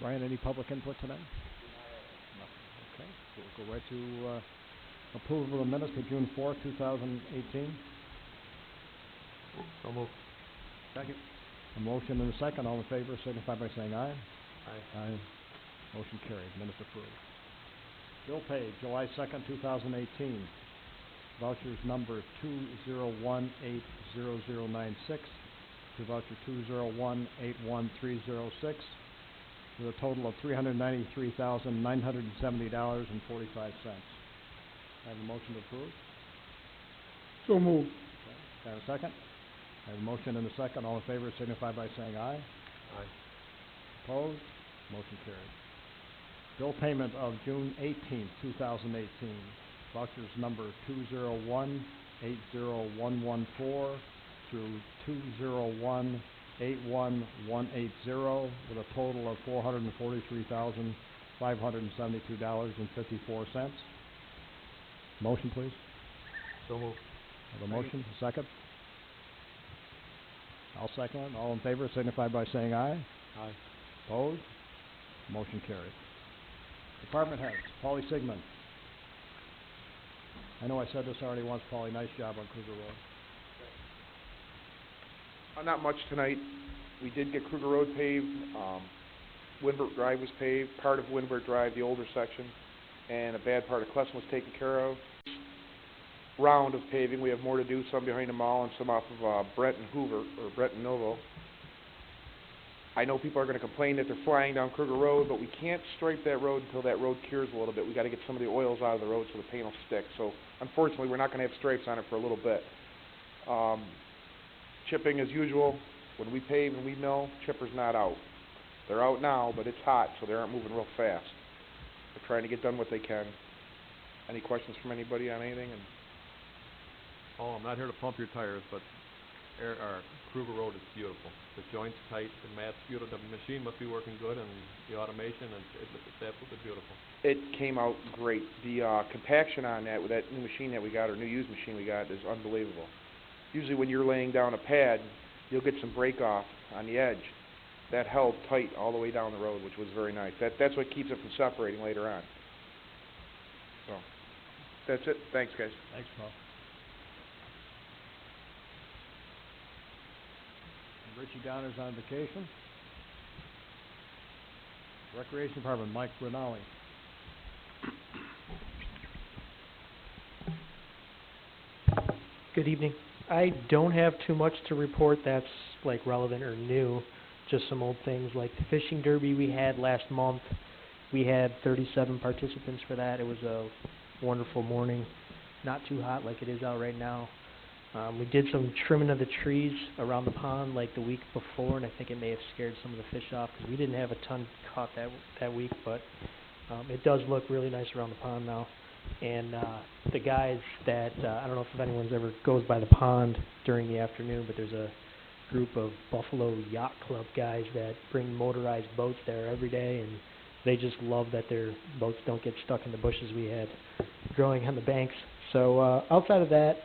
Ryan, any public input tonight? Nothing. Okay, so we'll go right to approval of the minutes for June 4th, 2018. So moved. Second. A motion and a second. All in favor signify by saying aye. Aye. Aye. Motion carried. Minutes approved. Bill paid July 2nd, 2018. Vouchers number 2018096 to voucher 201813006 with a total of $393,970.45. I have a motion to approve. So moved. Okay. Can I have a second? I have a motion and a second. All in favor signify by saying aye. Aye. Opposed? Motion carried. Bill payment of June 18th, 2018. Vouchers number 2018014 through 2018180 with a total of $443,572.54. Motion, please. So moved. Have a motion, a second. I'll second it. All in favor signify by saying aye. Aye. Opposed? Motion carried. Department heads. Paulie Sigmund. I know I said this already once, Paulie. Nice job on Kruger Road. Not much tonight. We did get Kruger Road paved. Windward Drive was paved, part of Windward Drive, the older section, and a bad part of Klesson was taken care of. Round of paving, we have more to do, some behind the mall and some off of Brent and Hoover, or Brent and Novo. I know people are going to complain that they're flying down Kruger Road, but we can't stripe that road until that road cures a little bit. We got to get some of the oils out of the road so the paint will stick. So unfortunately, we're not going to have stripes on it for a little bit. Chipping as usual. When we pave and we mill, chipper's not out. They're out now, but it's hot, so they aren't moving real fast. They're trying to get done what they can. Any questions from anybody on anything? Oh, I'm not here to pump your tires, but Kruger Road is beautiful. The joint's tight, the mat's beautiful. The machine must be working good, and the automation, and it's absolutely beautiful. It came out great. The compaction on that, with that new machine that we got, or new used machine we got, is unbelievable. Usually when you're laying down a pad, you'll get some break off on the edge. That held tight all the way down the road, which was very nice. That's what keeps it from separating later on. So, that's it. Thanks, guys. Thanks, Paul. Richie Donner's on vacation. Recreation Department, Mike Rinaldi. Good evening. I don't have too much to report that's like relevant or new. Just some old things like the fishing derby we had last month. We had 37 participants for that. It was a wonderful morning. Not too hot like it is out right now. We did some trimming of the trees around the pond like the week before, and I think it may have scared some of the fish off because we didn't have a ton caught that week, but it does look really nice around the pond now. And the guys that, I don't know if anyone's ever goes by the pond during the afternoon, but there's a group of Buffalo Yacht Club guys that bring motorized boats there every day, and they just love that their boats don't get stuck in the bushes we had growing on the banks. So outside of that,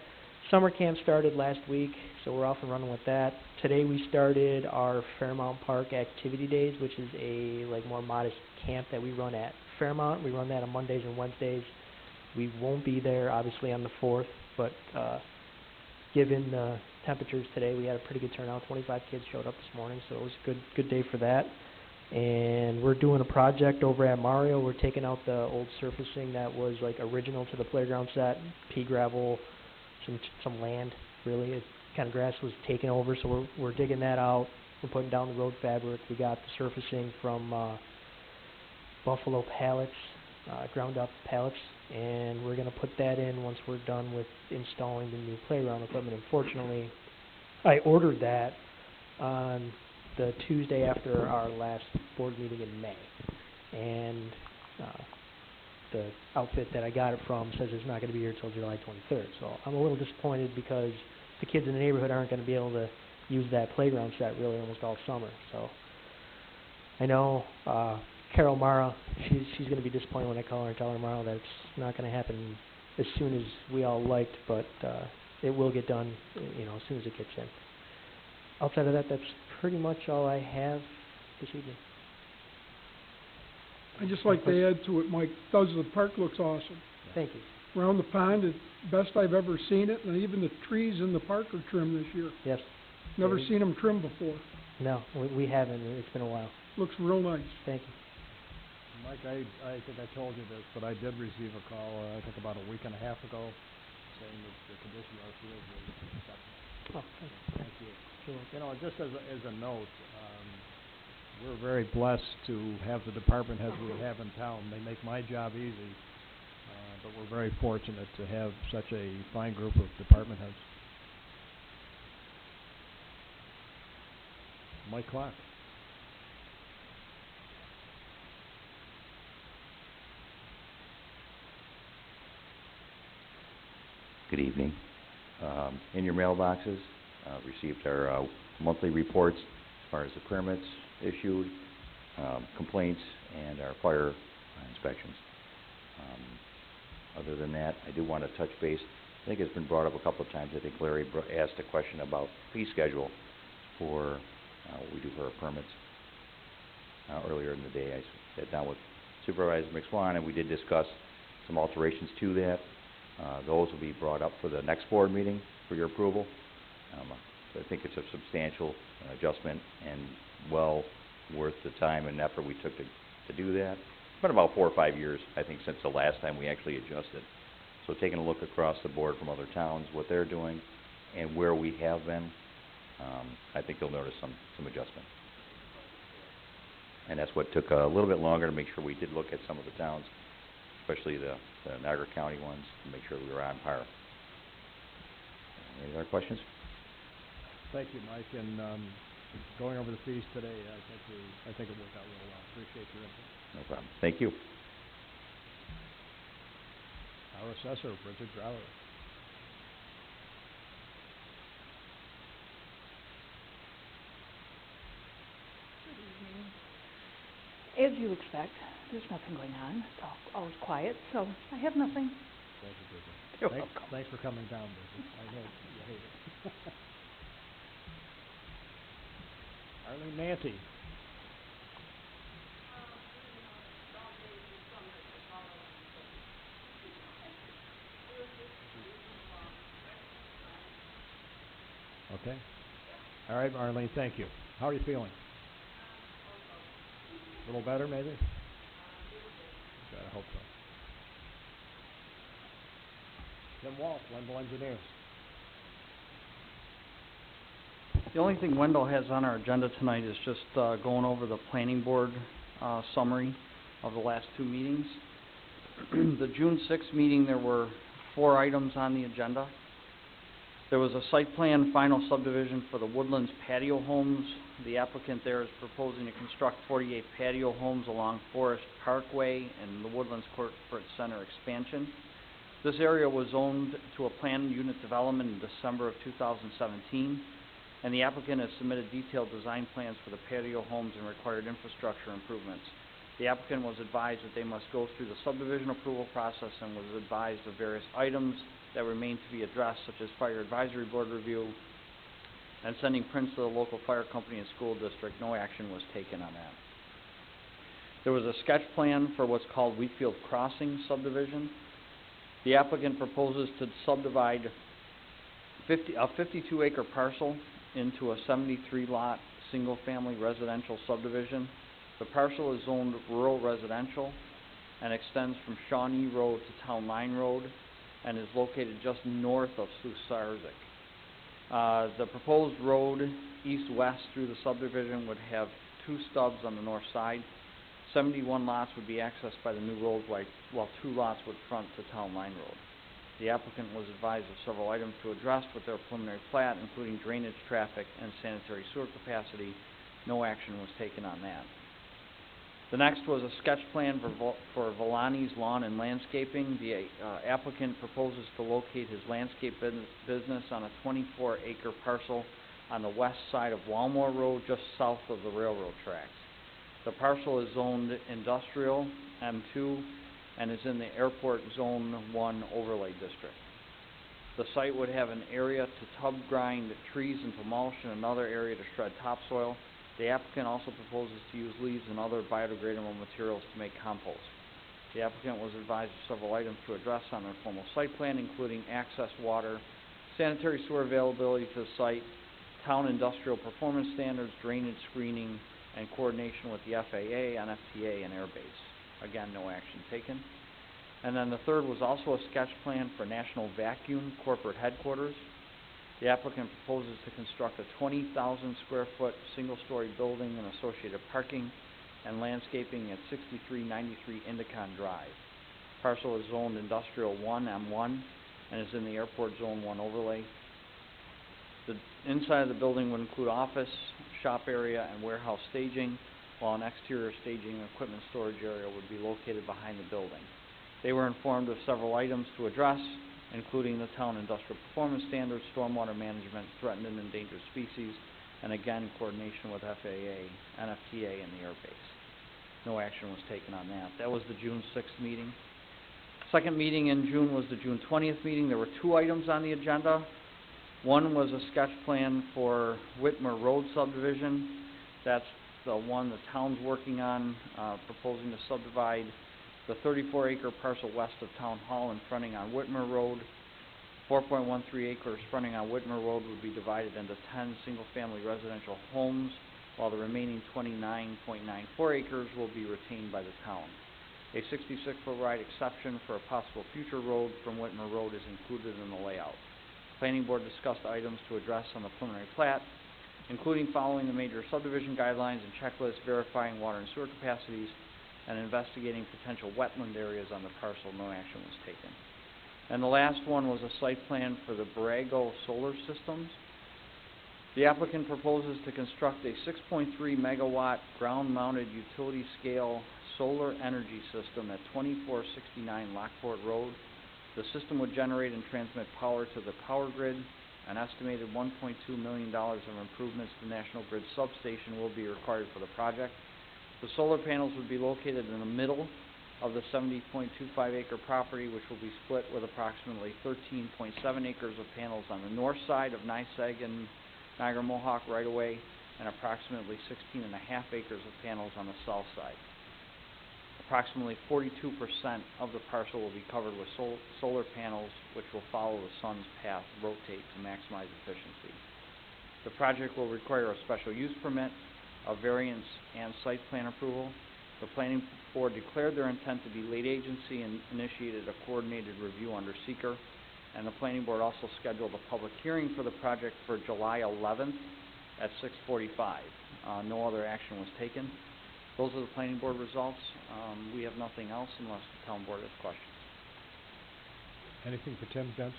summer camp started last week, so we're off and running with that. Today we started our Fairmount Park Activity Days, which is a more modest camp that we run at Fairmount. We run that on Mondays and Wednesdays. We won't be there, obviously, on the 4th, but given the temperatures today, we had a pretty good turnout. 25 kids showed up this morning, so it was a good day for that. And we're doing a project over at Mario. We're taking out the old surfacing that was original to the playground set, pea gravel, some land, really. It kind of grass was taken over, so we're digging that out. We're putting down the road fabric. We got the surfacing from Buffalo Pallets, ground up pallets, and we're going to put that in once we're done with installing the new playground equipment. Unfortunately, I ordered that on the Tuesday after our last board meeting in May, and the outfit that I got it from says it's not going to be here until July 23rd. So I'm a little disappointed because the kids in the neighborhood aren't going to be able to use that playground set really almost all summer. So I know Carol Mara, she's going to be disappointed when I call her and tell her tomorrow that it's not going to happen as soon as we all liked, but it will get done, as soon as it gets in. Outside of that, that's pretty much all I have this evening. I'd just like to add to it, Mike, the park looks awesome. Thank you. Around the pond, it's best I've ever seen it, and even the trees in the park are trimmed this year. Yes. Never Yeah. seen them trimmed before. No, we haven't. It's been a while. Looks real nice. Thank you. Mike, I think I told you this, but I did receive a call, I think about a week and a half ago, saying that the condition of our field was acceptable. Oh, thank you. Thank you. Sure. You know, just as a note, we're very blessed to have the department heads we have in town. They make my job easy, but we're very fortunate to have such a fine group of department heads. Mike Clark. Good evening. In your mailboxes, received our monthly reports as far as the permits issued, complaints, and our fire inspections. Other than that, I do want to touch base. I think it's been brought up a couple of times. I think Larry asked a question about fee schedule for what we do for our permits. Earlier in the day, I sat down with Supervisor McSwan, and we did discuss some alterations to that. Those will be brought up for the next board meeting for your approval. So I think it's a substantial adjustment and well worth the time and effort we took to do that. It's been about 4 or 5 years, I think, since the last time we actually adjusted. So taking a look across the board from other towns, what they're doing, and where we have been, I think you'll notice some adjustment. And that's what took a little bit longer, to make sure we did look at some of the towns, especially the Niagara County ones, to make sure we were on par. Any other questions? Thank you, Mike, and going over the fees today, I think it worked out real well. Appreciate your input. No problem. Thank you. Our assessor, Bridget Growler. As you expect, there's nothing going on. It's always quiet, so I have nothing. Thank you, Bridget. You're welcome. Thanks for coming down, Bridget. I know you hate it. Arlene Manti. Okay. All right, Arlene, thank you. How are you feeling? A little better, maybe? Good, I hope so. Tim Walsh, Wendell Engineers. The only thing Wendell has on our agenda tonight is just going over the planning board summary of the last 2 meetings. The June 6th meeting, there were 4 items on the agenda. There was a site plan final subdivision for the Woodlands patio homes. The applicant there is proposing to construct 48 patio homes along Forest Parkway and the Woodlands Corporate Center expansion. This area was zoned to a planned unit development in December of 2017, and the applicant has submitted detailed design plans for the patio homes and required infrastructure improvements. The applicant was advised that they must go through the subdivision approval process and was advised of various items that remain to be addressed, such as fire advisory board review and sending prints to the local fire company and school district. No action was taken on that. There was a sketch plan for what's called Wheatfield Crossing subdivision. The applicant proposes to subdivide a 52-acre parcel into a 73-lot single-family residential subdivision. The parcel is zoned rural residential and extends from Shawnee Road to Town Line Road and is located just north of Susarzik. The proposed road east-west through the subdivision would have 2 stubs on the north side. 71 lots would be accessed by the new road, while 2 lots would front to Town Line Road. The applicant was advised of several items to address with their preliminary plat, including drainage, traffic, and sanitary sewer capacity. No action was taken on that. The next was a sketch plan for Villani's Lawn and Landscaping. The applicant proposes to locate his landscape business on a 24-acre parcel on the west side of Walmore Road, just south of the railroad tracks. The parcel is zoned industrial M2 and is in the Airport Zone 1 overlay district. The site would have an area to tub grind trees into mulch and another area to shred topsoil. The applicant also proposes to use leaves and other biodegradable materials to make compost. The applicant was advised of several items to address on their formal site plan, including access water, sanitary sewer availability to the site, town industrial performance standards, drainage screening, and coordination with the FAA, NFPA, and Airbase. Again, no action taken. And then the third was also a sketch plan for National Vacuum corporate headquarters. The applicant proposes to construct a 20,000 square foot single-story building and associated parking and landscaping at 6393 Indicon Drive. Parcel is zoned Industrial 1 M1 and is in the Airport Zone 1 overlay. The inside of the building would include office, shop area, and warehouse staging, while an exterior staging and equipment storage area would be located behind the building. They were informed of several items to address, including the town industrial performance standards, stormwater management, threatened and endangered species, and again, in coordination with FAA, NFTA, and the Airbase. No action was taken on that. That was the June 6th meeting. Second meeting in June was the June 20th meeting. There were two items on the agenda. One was a sketch plan for Whitmer Road subdivision. That's the one the town's working on, proposing to subdivide the 34-acre parcel west of Town Hall and fronting on Whitmer Road. 4.13 acres fronting on Whitmer Road would be divided into 10 single-family residential homes, while the remaining 29.94 acres will be retained by the town. A 66-foot wide exception for a possible future road from Whitmer Road is included in the layout. Planning Board discussed items to address on the preliminary plat, including following the major subdivision guidelines and checklists, verifying water and sewer capacities, and investigating potential wetland areas on the parcel. No action was taken. And the last one was a site plan for the Borrego solar systems. The applicant proposes to construct a 6.3 megawatt ground-mounted utility scale solar energy system at 2469 Lockport Road. The system would generate and transmit power to the power grid. An estimated $1.2 million of improvements to the National Grid substation will be required for the project. The solar panels would be located in the middle of the 70.25 acre property, which will be split with approximately 13.7 acres of panels on the north side of NYSEG and Niagara Mohawk right-of-way, and approximately 16.5 acres of panels on the south side. Approximately 42% of the parcel will be covered with solar panels, which will follow the sun's path, rotate to maximize efficiency. The project will require a special use permit, a variance, and site plan approval. The Planning Board declared their intent to be lead agency and initiated a coordinated review under seeker. And the Planning Board also scheduled a public hearing for the project for July 11th at 6:45. No other action was taken. Those are the Planning Board results. We have nothing else unless the Town Board has questions. Anything for Tim, gents?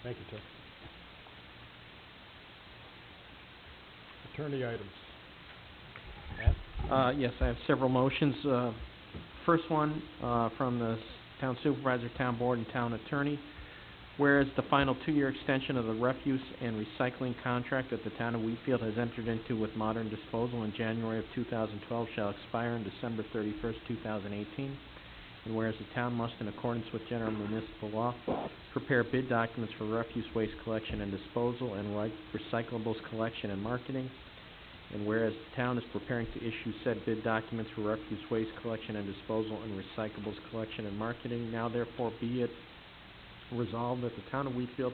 Thank you, Tim. Attorney items. Matt? Yes, I have several motions. First one, from the Town Supervisor, Town Board, and Town Attorney. Whereas the final 2-year extension of the refuse and recycling contract that the Town of Wheatfield has entered into with Modern Disposal in January of 2012 shall expire on December 31st, 2018. And whereas the town must, in accordance with general municipal law, prepare bid documents for refuse waste collection and disposal and recyclables collection and marketing. And whereas the town is preparing to issue said bid documents for refuse waste collection and disposal and recyclables collection and marketing, now therefore be it resolved that the Town of Wheatfield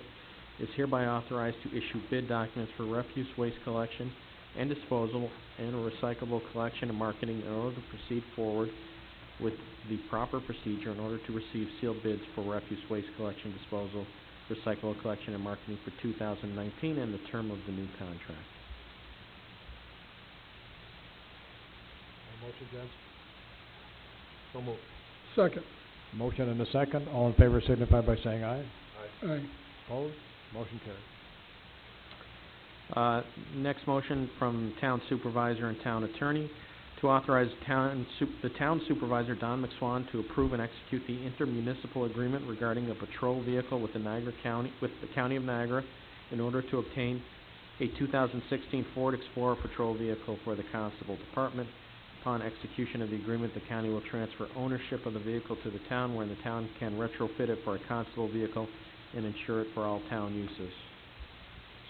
is hereby authorized to issue bid documents for refuse waste collection and disposal and recyclable collection and marketing in order to proceed forward with the proper procedure in order to receive sealed bids for refuse waste collection, disposal, recyclable collection and marketing for 2019 and the term of the new contract. Motion, gents? So moved. Second. Motion and a second. All in favor signify by saying aye. Aye. Opposed? Motion carried. Next motion from Town Supervisor and Town Attorney to authorize the Town Supervisor, Don McSwan, to approve and execute the intermunicipal agreement regarding a patrol vehicle with the County of Niagara in order to obtain a 2016 Ford Explorer patrol vehicle for the Constable Department. Upon execution of the agreement, the county will transfer ownership of the vehicle to the town, where the town can retrofit it for a constable vehicle and insure it for all town uses.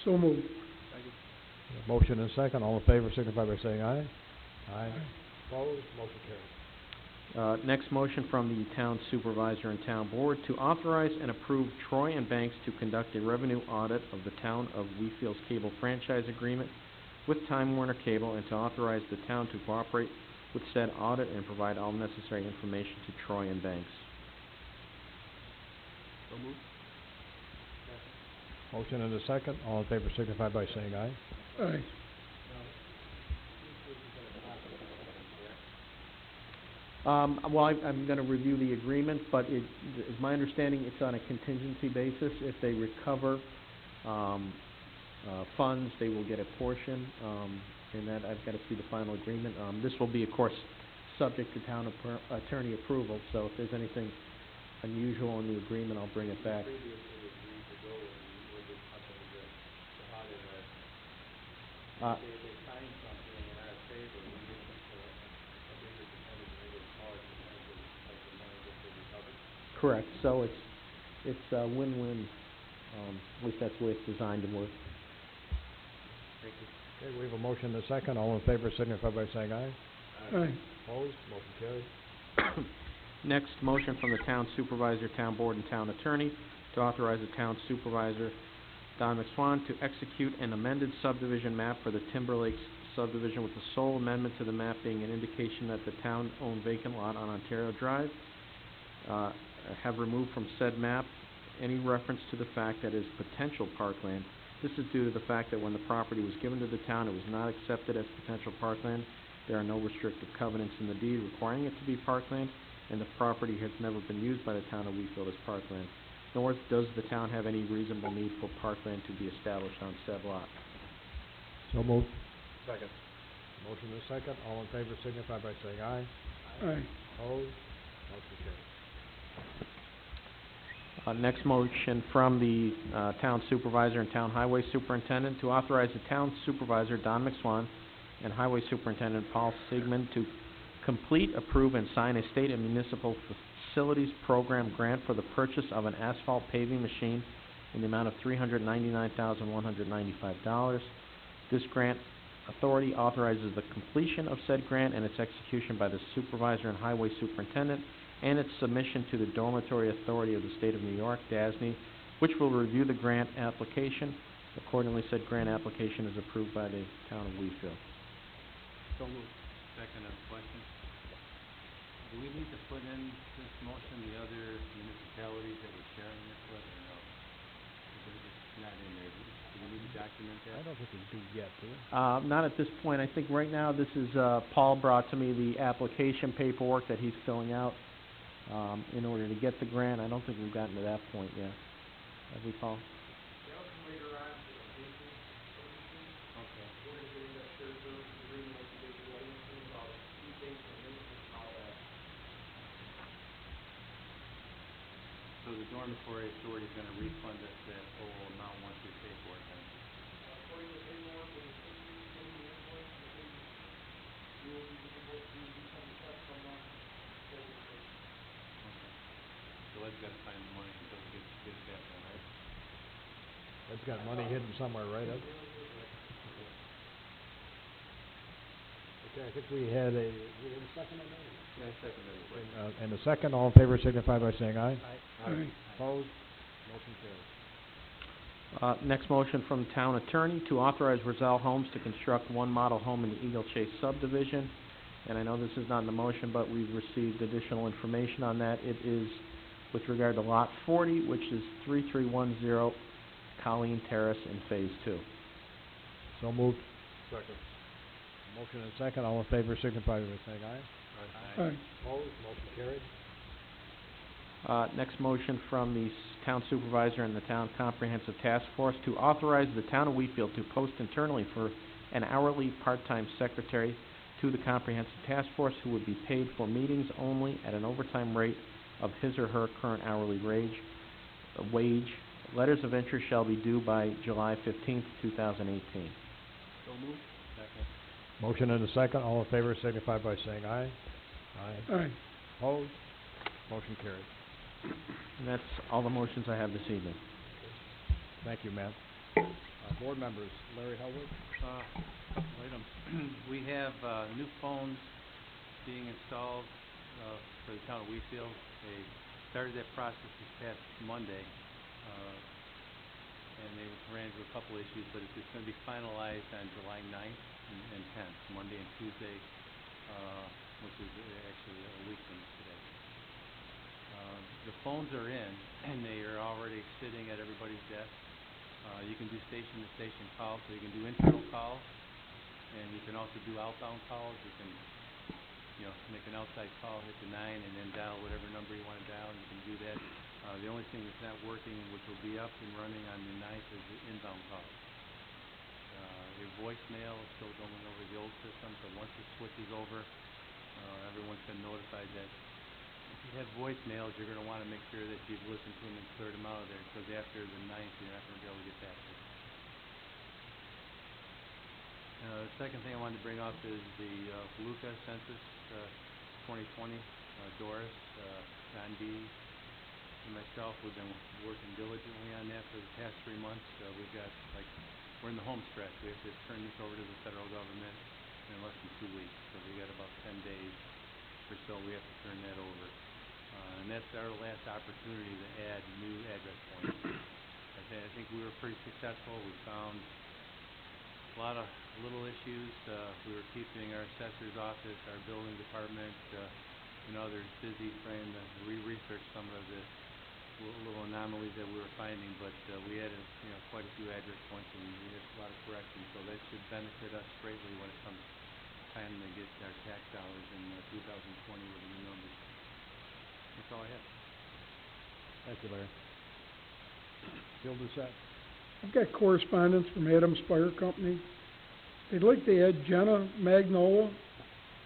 So moved. Motion and second, all in favor signify by saying aye. Aye. Opposed, motion carries. Next motion from the town supervisor and town board to authorize and approve Troy and Banks to conduct a revenue audit of the town of Wheatfield's cable franchise agreement with Time Warner Cable, and to authorize the town to cooperate with said audit and provide all necessary information to Troy and Banks. So moved. Motion and a second, all in favor signify by saying aye. Aye. Well, I'm gonna review the agreement, but it's my understanding it's on a contingency basis. If they recover, funds, they will get a portion, and that I've gotta see the final agreement. This will be, of course, subject to town attorney approval, so if there's anything unusual in the agreement, I'll bring it back. Correct, so it's a win-win, at least that's the way it's designed to work. Okay, we have a motion and a second, all in favor signify by saying aye. Aye. Opposed, motion carries. Next, motion from the town supervisor, town board, and town attorney to authorize the town supervisor, Don McSwan, to execute an amended subdivision map for the Timber Lakes subdivision, with the sole amendment to the map being an indication that the town-owned vacant lot on Ontario Drive have removed from said map any reference to the fact that it is potential parkland. This is due to the fact that when the property was given to the town, it was not accepted as potential parkland. There are no restrictive covenants in the deed requiring it to be parkland, and the property has never been used by the town of Wheatfield as parkland, nor does the town have any reasonable need for parkland to be established on said lot. So moved. Second. Motion and a second, all in favor signify by saying aye. Aye. Opposed, motion carries. Next motion from the town supervisor and town highway superintendent to authorize the town supervisor, Don McSwan, and highway superintendent, Paul Sigmund, to complete, approve, and sign a state and municipal facilities program grant for the purchase of an asphalt paving machine in the amount of $399,195. This grant authority authorizes the completion of said grant and its execution by the supervisor and highway superintendent, and its submission to the Dormitory Authority of the State of New York, DASNY, which will review the grant application. Accordingly, said grant application is approved by the town of Wheatfield. So moved. Second on the question. Do we need to put in this motion the other municipalities that we're sharing this with, or no? Because it's not in there. Do we need to document that? I don't think we do yet, do we? Not at this point. I think right now this is, Paul brought to me the application paperwork that he's filling out, in order to get the grant. I don't think we've gotten to that point yet. Have we, Paul? So the dormitory authority is gonna refund us that whole amount once we pay for it then? Okay. So Ed's gotta find the money until we get it back then, right? Ed's got money hidden somewhere, right, Ed? Okay, I think we had a second on that? Yeah, I second that question. And the second, all in favor signify by saying aye. Aye. Opposed, motion carries. Next motion from town attorney to authorize Roselle Homes to construct one model home in the Eagle Chase subdivision. And I know this is not in the motion, but we've received additional information on that. It is with regard to lot 40, which is 3310 Colleen Terrace in Phase 2. So moved. Second. Motion and second, all in favor signify by saying aye. Aye. Opposed, motion carried. Next motion from the town supervisor and the town comprehensive task force to authorize the town of Wheatfield to post internally for an hourly part-time secretary to the comprehensive task force, who would be paid for meetings only at an overtime rate of his or her current hourly wage. Letters of interest shall be due by July 15th, 2018. So moved. Second. Motion and a second, all in favor signify by saying aye. Aye. Opposed, motion carried. And that's all the motions I have this evening. Thank you, Matt. Board members, Larry Hellwood. Couple items. We have, new phones being installed, for the town of Wheatfield. They started that process this past Monday, and they ran into a couple issues, but it's gonna be finalized on July 9th and 10th, Monday and Tuesday, which is actually a week from today. The phones are in, and they are already sitting at everybody's desk. You can do station-to-station calls, so you can do internal calls, and you can also do outbound calls. You can, make an outside call, hit the 9, and then dial whatever number you want to dial, and you can do that. The only thing that's not working, which will be up and running on the 9th, is the inbound calls. Your voicemail is still going over the old system, so once it switches over, everyone's been notified that if you have voicemails, you're going to want to make sure that you've listened to them and cleared them out of there, because after the 9th, you're not going to be able to get back to them. The second thing I wanted to bring up is the Voluka Census 2020. Doris, John D., and myself, we've been working diligently on that for the past 3 months. We've got, we're in the home stretch. We have to turn this over to the federal government in less than 2 weeks. So we got about 10 days or so we have to turn that over. And that's our last opportunity to add new address points. I think we were pretty successful. We found a lot of little issues. We were keeping our assessor's office, our building department, and others busy trying to research some of the little anomalies that we were finding, but we added, quite a few address points, and we had a lot of corrections, so that should benefit us greatly when it comes time to get our tax dollars in 2020 with the new numbers. That's all I have. Thank you, Larry. Bill Doucette. I've got correspondence from Adams Fire Company. They'd like to add Jenna Magnola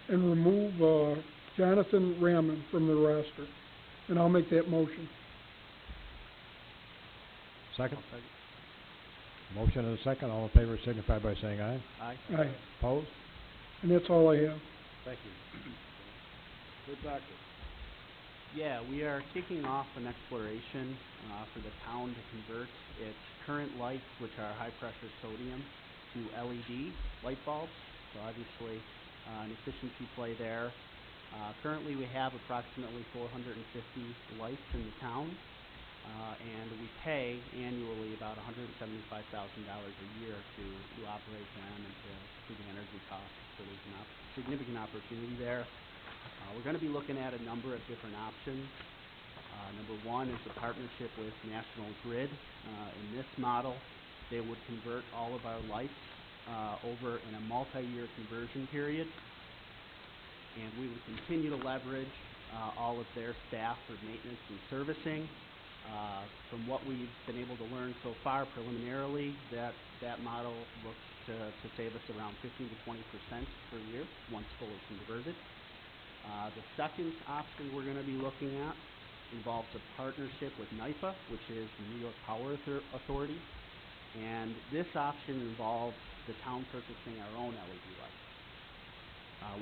and remove, Jonathan Rammon from the roster, and I'll make that motion. Second? Motion and a second. All in favor signify by saying aye. Aye. Aye. Opposed? And that's all I have. Thank you. Good doctor. Yeah, we are kicking off an exploration for the town to convert its current lights, which are high-pressure sodium, to LED light bulbs. So obviously, an efficiency play there. Currently, we have approximately 450 lights in the town, and we pay annually about $175,000 a year to operate them and to the energy costs. So there's a significant opportunity there. We're going to be looking at a number of different options. Number one is a partnership with National Grid. In this model, they would convert all of our lights over in a multi-year conversion period, and we would continue to leverage all of their staff for maintenance and servicing. From what we've been able to learn so far preliminarily, that model looks to save us around 15 to 20% per year once fully converted. The second option we're going to be looking at involves a partnership with NYPA, which is the New York Power Authority, and this option involves the town purchasing our own LED lights.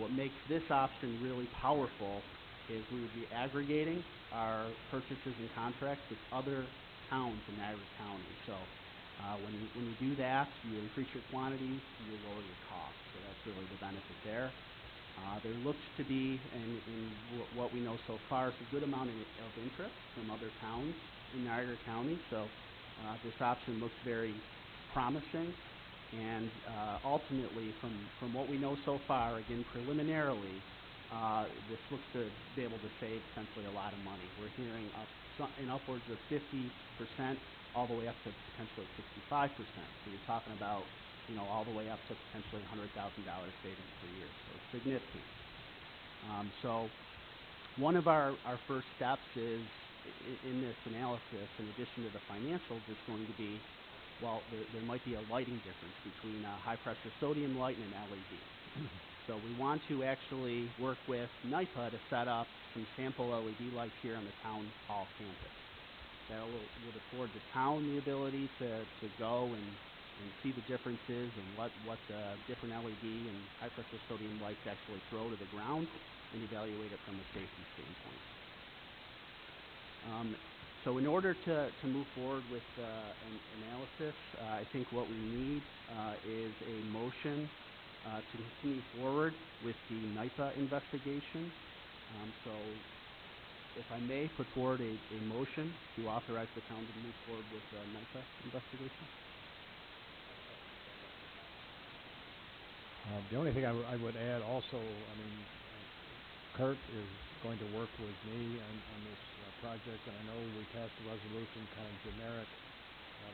What makes this option really powerful is we would be aggregating our purchases and contracts with other towns in Niagara County. So when you do that, you increase your quantities, you lower your costs. So that's really the benefit there. There looks to be, in what we know so far, is a good amount of interest from other towns in Niagara County. So this option looks very promising. And ultimately, from what we know so far, again preliminarily, this looks to be able to save potentially a lot of money. We're hearing upwards of 50%, all the way up to potentially 65%. So you're talking about, all the way up to potentially $100,000 savings per year. So it's significant. So one of our first steps is in this analysis, in addition to the financials, is going to be, well, there might be a lighting difference between a high-pressure sodium light and an LED. So we want to actually work with NYPA to set up some sample LED lights here on the town hall campus. That would afford the town the ability to go and see the differences and what the different LED and high-pressure sodium lights actually throw to the ground and evaluate it from a safety standpoint. So in order to move forward with an analysis, I think what we need is a motion to continue forward with the NIPA investigation. So if I may put forward a motion to authorize the town to move forward with the NIPA investigation. The only thing I would add also, I mean, Kurt is going to work with me on this project, and I know we passed a resolution kind of generic,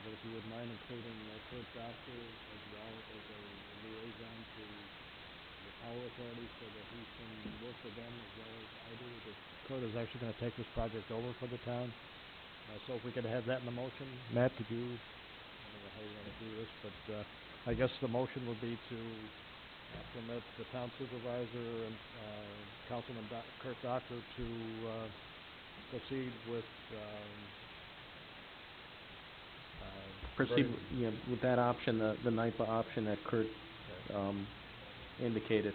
but if you would mind including Kurt Doctor as well as a liaison to the Power Authority so that he can work with them as well as I do, because Kurt is actually going to take this project over for the town. So if we could have that in the motion. Matt, could you, I don't know how you want to do this, but I guess the motion would be to permit the town supervisor and Councilman Kurt Doctor to proceed with Proceed, with that option, the NIPA option that Kurt, indicated.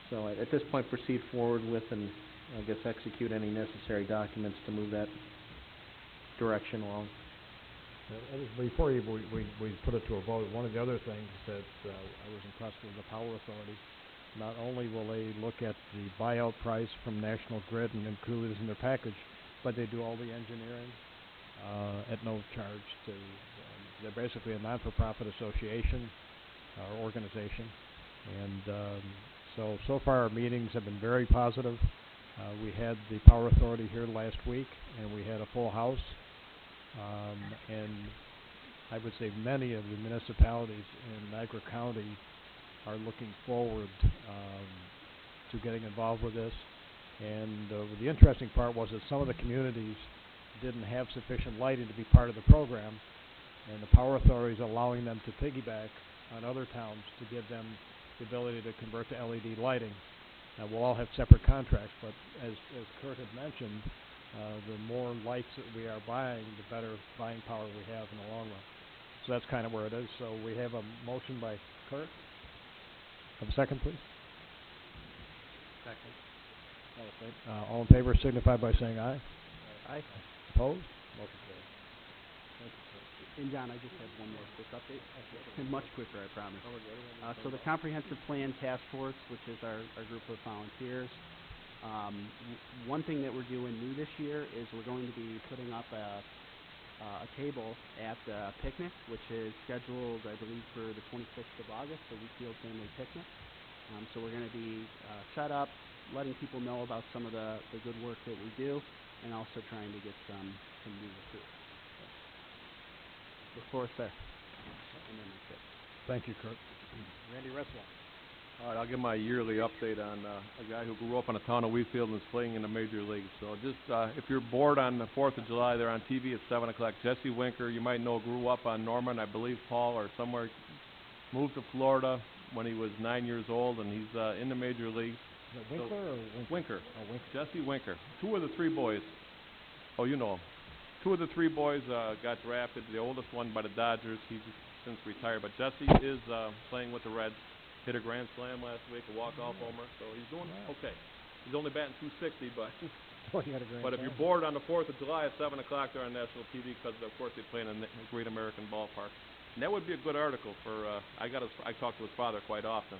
So at this point, proceed forward with and, I guess, execute any necessary documents to move that direction along. Before we put it to a vote, one of the other things that I was impressed with the Power Authority, not only will they look at the buyout price from National Grid and include it in their package, but they do all the engineering at no charge to, they're basically a non-for-profit association or organization. And so far our meetings have been very positive. We had the Power Authority here last week, and we had a full house. And I would say many of the municipalities in Niagara County are looking forward to getting involved with this. And the interesting part was that some of the communities didn't have sufficient lighting to be part of the program, and the Power Authority is allowing them to piggyback on other towns to give them the ability to convert to LED lighting. Now, we'll all have separate contracts, but as Kurt had mentioned, the more lights that we are buying, the better buying power we have in the long run. So that's kind of where it is. So we have a motion by Kurt. Have a second, please. Second. All in favor signify by saying aye. Aye. Opposed? Motion carries. Thank you, Kurt. And John, I just had one more quick update. And much quicker, I promise. So the Comprehensive Plan Task Force, which is our group of volunteers, one thing that we're doing new this year is we're going to be putting up a table at the picnic, which is scheduled, I believe, for the 26th of August, the Wheatfield Family Picnic. So we're going to be set up, letting people know about some of the good work that we do, and also trying to get some new recruits. Look for us there. And then that's it. Thank you, Kurt. Randy Retzlaff. All right, I'll give my yearly update on a guy who grew up in the town of Wheatfield and is playing in the major leagues. So just, if you're bored on the 4th of July, they're on TV at 7 o'clock. Jesse Winker, you might know, grew up on Norman, I believe Paul, or somewhere, moved to Florida when he was 9 years old, and he's in the major leagues. Is it Winkler or Winker? Winker. Oh, Winker. Jesse Winker. Two of the three boys. Oh, you know him. Two of the three boys got drafted. The oldest one by the Dodgers. He's since retired. But Jesse is playing with the Reds. Hit a grand slam last week, a walk-off homer. So he's doing okay. He's only batting .260, but but if you're bored on the 4th of July at 7 o'clock, they're on national TV because, of course, they play in a great American ballpark. And that would be a good article for. I talk to his father quite often,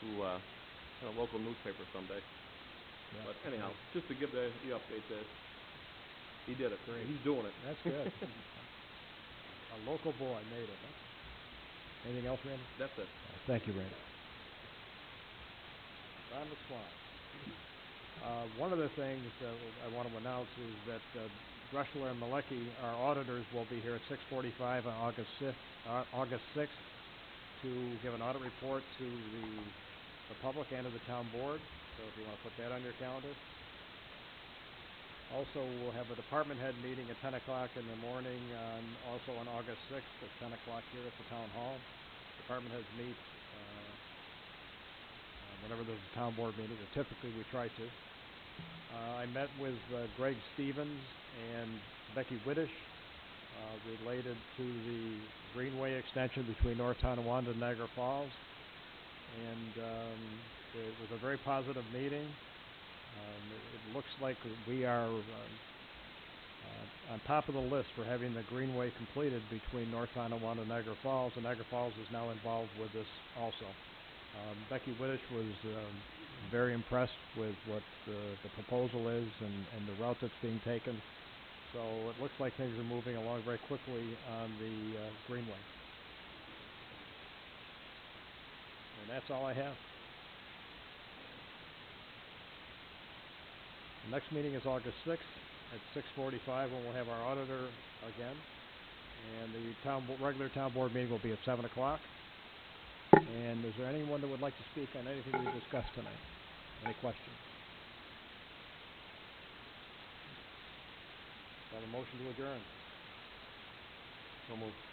who in a local newspaper someday. Yeah. But anyhow, just to give the update that he did it. Great. He's doing it. That's good. A local boy made it. Huh? Anything else, Randy? That's it. Thank you, Randy. On the slide. One of the things I want to announce is that Dressler and Malecki, our auditors, will be here at 6:45 on August 6th to give an audit report to the public and to the town board. So if you want to put that on your calendar. Also, we'll have a department head meeting at 10 o'clock in the morning, also on August 6th at 10 o'clock here at the town hall. Department heads meet whenever there's a town board meeting, or typically we try to. I met with Greg Stevens and Becky Whittish related to the Greenway extension between North Tonawanda and Niagara Falls. And it was a very positive meeting. It looks like we are On top of the list for having the greenway completed between North Tonawanda and Niagara Falls, and Niagara Falls is now involved with this also. Becky Whittish was very impressed with what the proposal is and the route that's being taken. So it looks like things are moving along very quickly on the greenway. And that's all I have. The next meeting is August 6th at 6:45 when we'll have our auditor again. And the regular town board meeting will be at 7 o'clock. And is there anyone that would like to speak on anything we discussed tonight? Any questions? Have a motion to adjourn. So moved.